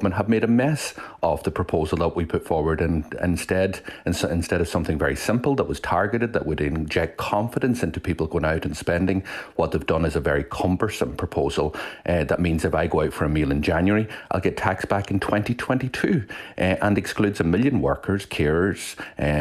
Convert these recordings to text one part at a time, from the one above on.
have made a mess of the proposal that we put forward, and instead of something very simple that was targeted, that would inject confidence into people going out and spending, what they've done is a very cumbersome proposal. That means if I go out for a meal in January, I'll get tax back in 2022, and excludes 1 million workers, carers,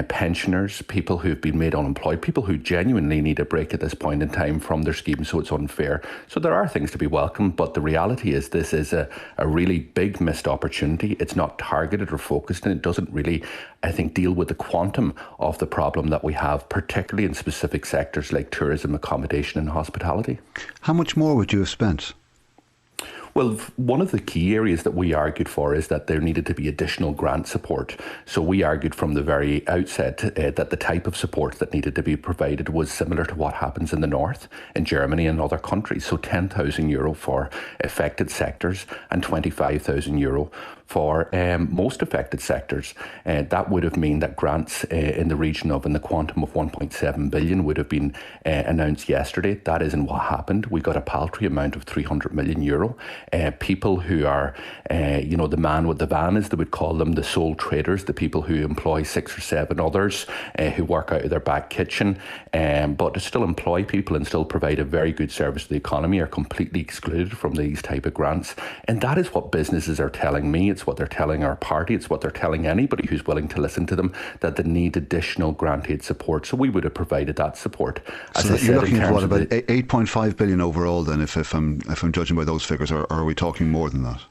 pensioners, people who've been made unemployed, people who genuinely need a break at this point in time from their scheme, so it's unfair. So there are things to be welcomed, but the reality is this is a really big missed opportunity. It's not targeted or focused, and it doesn't really, I think, deal with the quantum of the problem that we have, particularly in specific sectors like tourism, accommodation and hospitality. How much more would you have spent? Well, one of the key areas that we argued for is that there needed to be additional grant support. So we argued from the very outset that the type of support that needed to be provided was similar to what happens in the north, in Germany and other countries. So €10,000 for affected sectors and €25,000 for most affected sectors. That would have meant that grants in the quantum of 1.7 billion would have been announced yesterday. That isn't what happened. We got a paltry amount of €300 million. People who are, the man with the van, as they would call them, the sole traders, the people who employ 6 or 7 others, who work out of their back kitchen, but to still employ people and still provide a very good service to the economy, are completely excluded from these type of grants. And that is what businesses are telling me. It's what they're telling our party. It's what they're telling anybody who's willing to listen to them, that they need additional grant aid support. So we would have provided that support. So you're looking at what, about 8.5 billion overall then, if I'm judging by those figures, or are we talking more than that?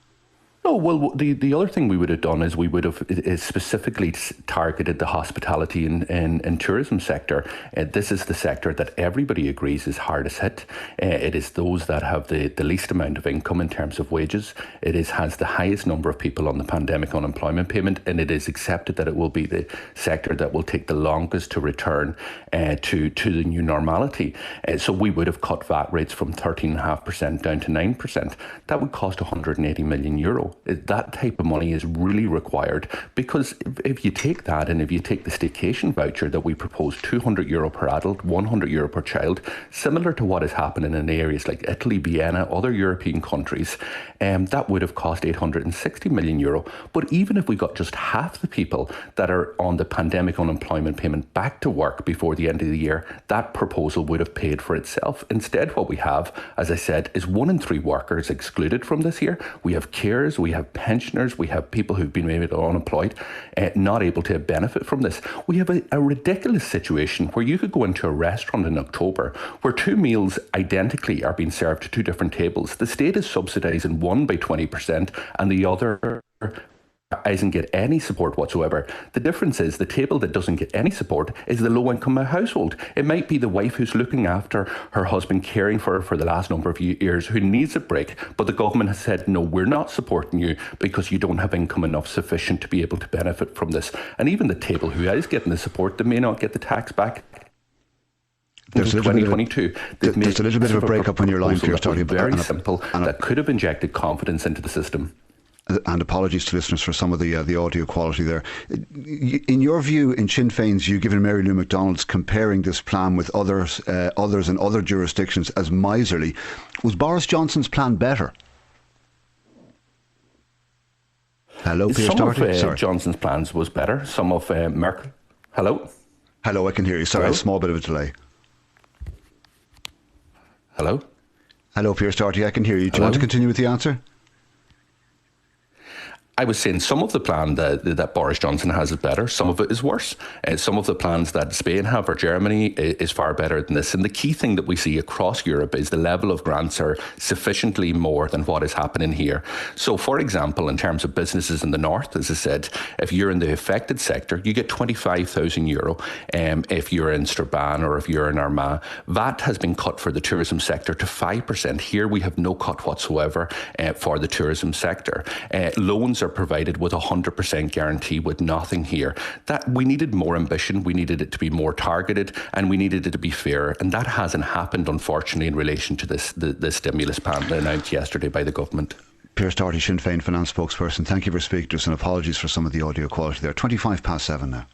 Oh, well, the other thing we would have done is we would have specifically targeted the hospitality and tourism sector. This is the sector that everybody agrees is hardest hit. It is those that have the least amount of income in terms of wages. It has the highest number of people on the pandemic unemployment payment, and it is accepted that it will be the sector that will take the longest to return to the new normality. So we would have cut VAT rates from 13.5% down to 9%. That would cost €180 million. That type of money is really required, because if you take that, and if you take the staycation voucher that we proposed, €200 per adult, €100 per child, similar to what is happening in areas like Italy, Vienna, other European countries, that would have cost €860 million. But even if we got just half the people that are on the pandemic unemployment payment back to work before the end of the year, that proposal would have paid for itself. Instead, what we have, as I said, is 1 in 3 workers excluded from this year. We have carers, we have pensioners, we have people who've been made unemployed, not able to benefit from this. We have a ridiculous situation where you could go into a restaurant in October where 2 meals identically are being served to 2 different tables. The state is subsidising one by 20% and the other doesn't get any support whatsoever. The difference is the table that doesn't get any support is the low-income household. It might be the wife who's looking after her husband, caring for her for the last number of years, who needs a break, but the government has said, no, we're not supporting you because you don't have income enough sufficient to be able to benefit from this. And even the table who is getting the support, they may not get the tax back. There's a little bit of a break up on your line, Pierce Doherty. Very simple, that could have injected confidence into the system. And apologies to listeners for some of the audio quality there. In your view, in Sinn Féin's view, given Mary Lou McDonald's comparing this plan with others in other jurisdictions as miserly, was Boris Johnson's plan better? Hello, Pierce Doherty. Some of Johnson's plans was better. Some of Merkel. Hello? Hello, I can hear you. Sorry, hello? A small bit of a delay. Hello? Hello, Pierce Doherty, I can hear you. Do you want to continue with the answer? I was saying some of the plan that Boris Johnson has is better, some of it is worse. Some of the plans that Spain have or Germany is far better than this. And the key thing that we see across Europe is the level of grants are sufficiently more than what is happening here. So, for example, in terms of businesses in the north, as I said, if you're in the affected sector, you get €25,000. If you're in Strabane or if you're in Armagh, VAT has been cut for the tourism sector to 5%. Here we have no cut whatsoever for the tourism sector. Loans are provided with 100% guarantee, with nothing here. That we needed more ambition, we needed it to be more targeted, and we needed it to be fair. And that hasn't happened, unfortunately, in relation to the stimulus plan announced yesterday by the government. Pierce Doherty, Sinn Féin finance spokesperson, thank you for speaking to us, and apologies for some of the audio quality there. 7:25 now.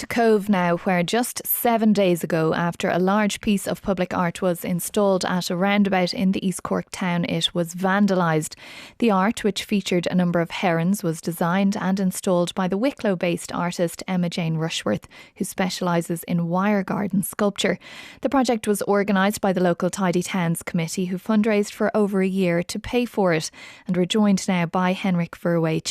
To Cove now, where just 7 days ago, after a large piece of public art was installed at a roundabout in the East Cork town, it was vandalised. The art, which featured a number of herons, was designed and installed by the Wicklow-based artist Emma Jane Rushworth, who specialises in wire garden sculpture. The project was organised by the local Tidy Towns Committee, who fundraised for over a year to pay for it. And we're joined now by Henrik Verwey,